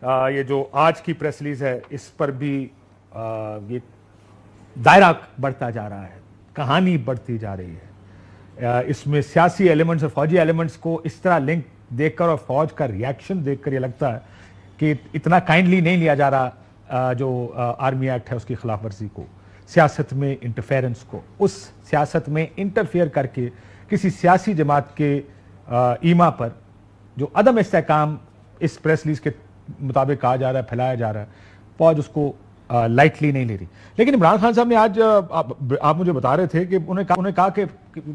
یہ جو آج کی پریس ریلیز ہے اس پر بھی یہ دائرہ بڑھتا جا رہا ہے, کہانی بڑھتی جا رہی ہے. اس میں سیاسی ایلیمنٹس اور فوجی ایلیمنٹس کو اس طرح لنک دیکھ کر اور فوج کا ریاکشن دیکھ کر یہ لگتا ہے کہ اتنا کائنڈلی نہیں لیا جا رہا جو آرمی ایکٹ ہے اس کی خلاف ورزی کو, سیاست میں انٹرفیرنس کو. اس سیاست میں انٹرفیئر کر کے کسی سیاسی جماعت کے ایما پر جو عدم استحکام اس پریس ریلیز کے مطابق کہا جا رہا ہے, پھیلایا جا رہا ہے, فوج اس کو لائٹلی نہیں لے رہی. لیکن عمران خان صاحب نے آج آپ مجھے بتا رہے تھے کہ انہیں کہا کہ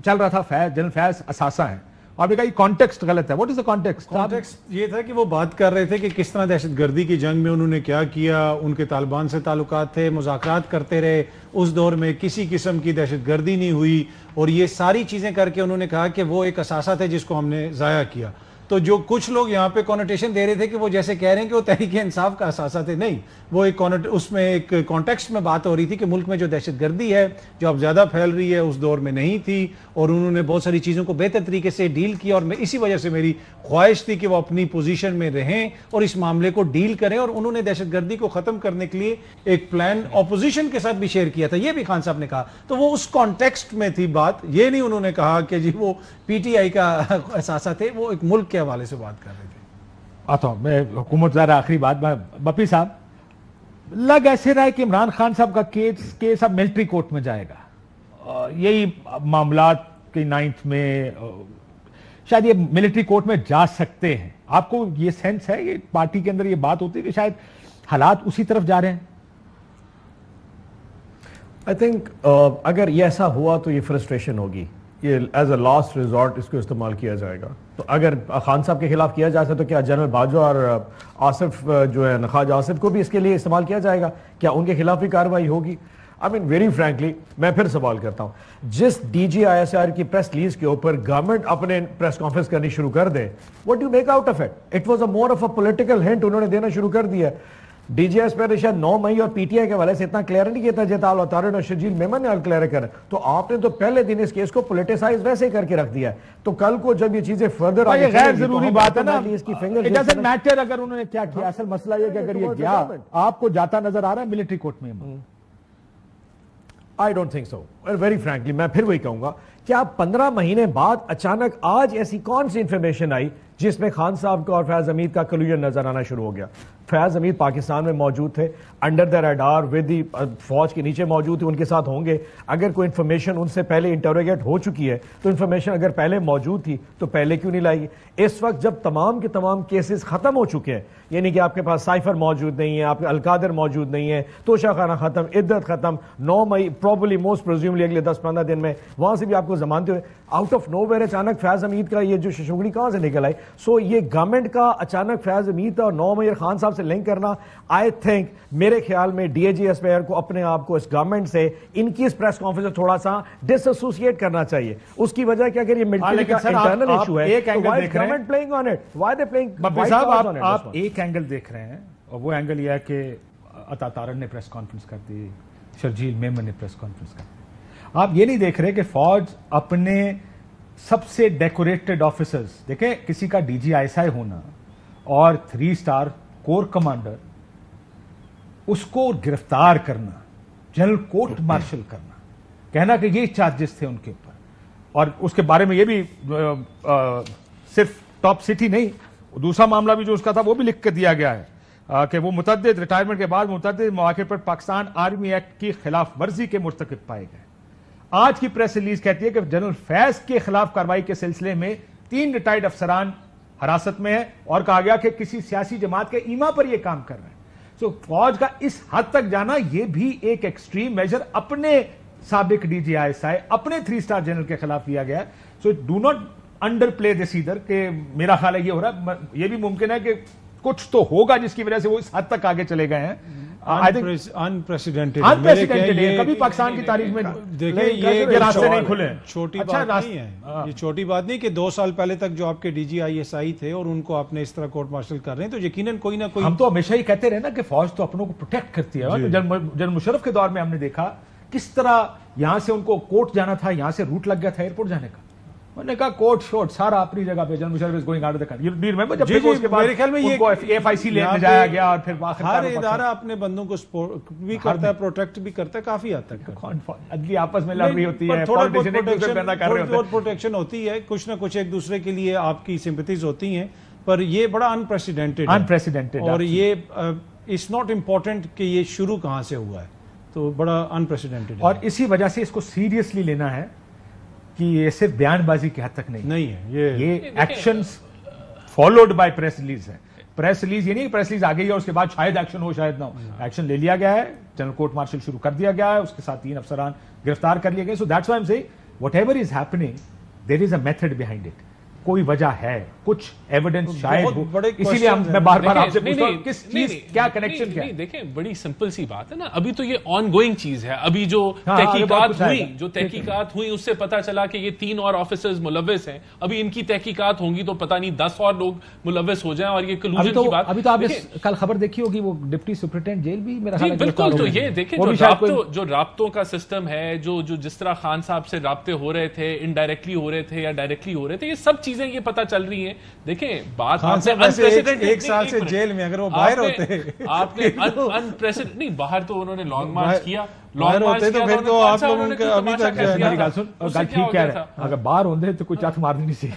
چل رہا تھا جنرل فیض اثاثہ ہیں, آپ نے کہا یہ کانٹیکسٹ غلط ہے. What is the context? Context یہ تھا کہ وہ بات کر رہے تھے کہ کس طرح دہشت گردی کی جنگ میں انہوں نے کیا کیا, ان کے طالبان سے تعلقات تھے, مذاکرات کرتے رہے, اس دور میں کسی قسم کی دہشت گردی نہیں ہوئی, اور یہ ساری چیزیں کر کے انہوں نے کہا کہ وہ ایک اثاثہ تھے جس کو ہم نے ضائع کیا. تو جو کچھ لوگ یہاں پہ کونوٹیشن دے رہے تھے کہ وہ جیسے کہہ رہے ہیں کہ وہ تحریک انصاف کا اثاثہ تھے, نہیں, وہ اس میں ایک کانٹیکسٹ میں بات ہو رہی تھی کہ ملک میں جو دہشت گردی ہے جو اب زیادہ پھیل رہی ہے اس دور میں نہیں تھی, اور انہوں نے بہت ساری چیزوں کو بہتر طریقے سے ڈیل کیا, اور اسی وجہ سے میری خواہش تھی کہ وہ اپنی پوزیشن میں رہیں اور اس معاملے کو ڈیل کریں, اور انہوں نے دہشت گردی کو ختم کرنے کے لیے ایک پلان اپوزیشن کے ساتھ بھی شیئر کیا تھا. یہ بھی خان صاحب نے کہا, تو وہ اس کانٹیکسٹ میں تھی بات, یہ نہیں انہوں نے کہا کہ جی وہ پی ٹی آئی کا اثاثہ تھے, وہ ایک ملک کے حوالے سے بات کر رہے تھے. آتا ہوں میں حکومت ذرا آخری بات. بپی صاحب, لگ ایسے رہا ہے کہ عمران خان صاحب کا کیس اب ملٹری کورٹ میں جائے گا, یہی معاملات کے 9 میں شاید یہ ملٹری کورٹ میں جا سکتے ہیں. آپ کو یہ سینس ہے, یہ پارٹی کے اندر یہ بات ہوتی ہے کہ شاید حالات اسی طرف جا رہے ہیں؟ آئی تھنک اگر یہ ایسا ہوا تو یہ فرسٹریشن ہوگی, یہ ایز اے لاسٹ ریزورٹ اس کو استعمال کیا جائے گا. تو اگر خان صاحب کے خلاف کیا جا سکتا تو کیا جنرل باجوہ اور آصف جو ہے خواجہ آصف کو بھی اس کے لیے استعمال کیا جائے گا؟ کیا ان کے خلاف بھی کارروائی ہوگی؟ I mean very frankly میں پھر سوال کرتا ہوں, جس D G I S R کی پریس ریلیز کے اوپر گورنمنٹ اپنے پریس کانفرنس کرنی شروع کر دے, what do you make out of it? It was a more of a political hint انہوں نے دینا شروع کر دیا. ڈی جی ایس پر شاید 9 مئی اور پی ٹی آئی کے والے سے اتنا کلیئر نہیں کیا تھا جیتا اور شرجیل میمن نے کلیئر کر, تو آپ نے تو پہلے دن اس کیس کو پولیٹیسائز ویسے کر کے رکھ دیا ہے. تو کل کو جب یہ چیزیں فردر آگے غیر ضروری بات ہے نا, it doesn't matter اگر انہوں نے کیا کیا, اصل مسئلہ یہ کہ اگر یہ گیا آپ کو جاتا نظر آ رہا ہے ملٹری کورٹ میں. I don't think so. Very frankly میں پھر وہی کہوں گا, کیا 15 مہینے بعد اچانک آج ایسی کون سی انفارمیشن آئی جس میں خان صاحب کا اور فیاض حمید کا کلیوژن نظر آنا شروع ہو گیا؟ فیاض حمید پاکستان میں موجود تھے, under the radar with the فوج کے نیچے موجود تھے, ان کے ساتھ ہوں گے. اگر کوئی انفارمیشن ان سے پہلے انٹروگیٹ ہو چکی ہے تو انفارمیشن اگر پہلے موجود تھی تو پہلے کیوں نہیں لائی گی؟ اس وقت جب تمام کے تمام کیسز ختم ہو چکے ہیں, یعنی کہ آپ کے پاس سائفر موجود نہیں ہے, آپ کے القادر موجود نہیں ہے, توشہ خانہ ختم, عدت ختم, 9 مئی پروبلی موسٹ پریزیوملی اگلے 10-15 دن میں وہاں سے بھی آپ کو زمانتے ہوئے آؤٹ آف نو ویئر اچانک فیاض حمید کا یہ جو ششوگڑی کہاں سے نکل آئی. سو یہ گورنمنٹ کا اچانک فیاض حمید اور 9 مئی خان صاحب سے لنک کرنا, آئی تھنک میرے خیال میں D A G S P کو اپنے آپ کو اس گورنمنٹ سے ان کی اس پریس کانفرنس سے تھوڑا سا ڈس ایسوسیٹ کرنا چاہیے. اس کی وجہ کہ اگر یہ ملٹری کا انٹرنل ایشو ہے تو why is government playing on it, why they playing. Bappi صاحب آپ ایک اینگل دیکھ رہے ہیں, اور وہ اینگل یہ ہے کہ عطا تارڑ نے پریس کانفرنس کر دی, شرجیل میمن نے پریس کانفرنس کر دی. آپ یہ نہیں دیکھ رہے کہ فوج اپنے سب سے ڈیکوریٹڈ آفیسرز, دیکھیں کسی کا D G I S I ہونا اور 3 اسٹار کور کمانڈر, اس کو گرفتار کرنا, جنرل کورٹ مارشل کرنا, کہنا کہ یہ چارجز تھے ان کے اوپر, اور اس کے بارے میں یہ بھی صرف ٹاپ سٹی نہیں, دوسرا معاملہ بھی جو اس کا تھا وہ بھی لکھ کے دیا گیا ہے کہ وہ متعدد ریٹائرمنٹ کے بعد متعدد مواقع پر پاکستان آرمی ایکٹ کی خلاف ورزی کے مرتکب پائے گئے. آج کی پریس ریلیز کہتی ہے کہ جنرل فیض کے خلاف کارروائی کے سلسلے میں 3 ریٹائرڈ افسران حراست میں ہیں, اور کہا گیا کہ کسی سیاسی جماعت کے ایما پر یہ کام کر رہے ہیں. سو فوج کا اس حد تک جانا یہ بھی ایک ایکسٹریم میجر اپنے سابق D G I S I, اپنے 3 اسٹار جنرل کے خلاف لیا گیا ہے. So do not under play this either, کہ میرا خیال ہے یہ ہو رہا ہے, یہ بھی ممکن ہے کہ کچھ تو ہوگا جس کی وجہ سے وہ اس حد تک آگے چلے گئے ہیں. انپریسیڈنٹڈ کبھی پاکستان کی تاریخ میں دیکھیں یہ راستے نہیں کھلے. چھوٹی بات نہیں ہے, یہ چھوٹی بات نہیں کہ 2 سال پہلے تک جو آپ کے D G I S I تھے اور ان کو آپ نے اس طرح کورٹ مارشل کر رہے ہیں, تو یقیناً کوئی نہ کوئی. ہم تو ہمیشہ ہی کہتے رہے نا کہ فوج تو اپنوں کو پروٹیکٹ کرتی ہے. جنرل مشرف کے دور میں ہم نے دیکھا کس طرح یہاں سے ان کو کورٹ جانا تھا, یہاں سے روٹ لگ گیا تھا ایئرپورٹ جانے کا. انہوں نے کہا کوٹ شوٹ سارا اپنی جگہ پہ، general Musharraf is going out of the country. Do you remember جب پھر اس کے بعد میرے خیال میں ان کو ایف آئی سی لے جایا گیا اور پھر ہر ادارہ اپنے بندوں کو سپورٹ بھی کرتا ہے، پروٹیکٹ بھی کرتا ہے کافی حد تک. عدلی آپس میں لڑ رہی ہوتی ہے، تھوڑا بہت پروٹیکشن ہوتی ہے، کچھ نہ کچھ ایک دوسرے کے لیے آپ کی سمپتھیز ہوتی ہیں، پر یہ بڑا انپریسیڈنٹڈ اور یہ اٹس ناٹ امپورٹنٹ کہ یہ شروع کہاں سے ہوا ہے، تو بڑا انپریسیڈنٹڈ. اور اسی وجہ سے اس کو سیریسلی لینا ہے کہ یہ صرف بیان بازی کی حد تک نہیں ہے، یہ actions followed by press release ہے. پریس ریلیز یہ نہیں پریس ریلیز آ گئی ہے اور اس کے بعد شاید ایکشن ہو شاید نہ ہو. ایکشن لے لیا گیا ہے، جنرل کورٹ مارشل شروع کر دیا گیا ہے، اس کے ساتھ 3 افسران گرفتار کر لیے گئے. So that's why I am seeing whatever is happening there is a method behind it. کوئی وجہ ہے، کچھ ایویڈنس شاید ہو، اسی لیے میں بار بار آپ سے پوچھتا ہوں کس چیز کیا کنیکشن کیا ہے. دیکھیں بڑی سمپل سی بات ہے نا، ابھی تو یہ آن گوئنگ چیز ہے. ابھی جو تحقیقات ہوئی اس سے پتا چلا کہ یہ 3 اور آفیسرز ملوث ہیں. ابھی ان کی تحقیقات ہوں گی تو پتہ نہیں 10 اور لوگ ملوث ہو جائیں. اور یہ کلوژن کی بات ابھی تو آپ نے کل خبر دیکھی ہوگی، وہ ڈپٹی سپرنٹینڈنٹ جیل بھی میرا خیال ہے. بالکل. تو یہ دیکھیں جو رابطوں کا سسٹم ہے، جو جس طرح خان صاحب سے رابطے ہو رہے تھے، انڈائریکٹلی ہو رہے تھے یا ڈائریکٹلی ہو رہے تھے، یہ سب چیزیں یہ پتہ چل رہی ہیں. دیکھیں بات ایک سال سے جیل میں، اگر وہ باہر ہوتے آپ نے انپریسیڈنٹ نہیں، باہر تو انہوں نے لانگ مارچ کیا، باہر ہوتے تو پھر تو آپ لوگوں کا ابھی تک گل ٹھیک کہہ رہے ہیں، اگر باہر ہوندے تو کوئی چت مار نہیں سی.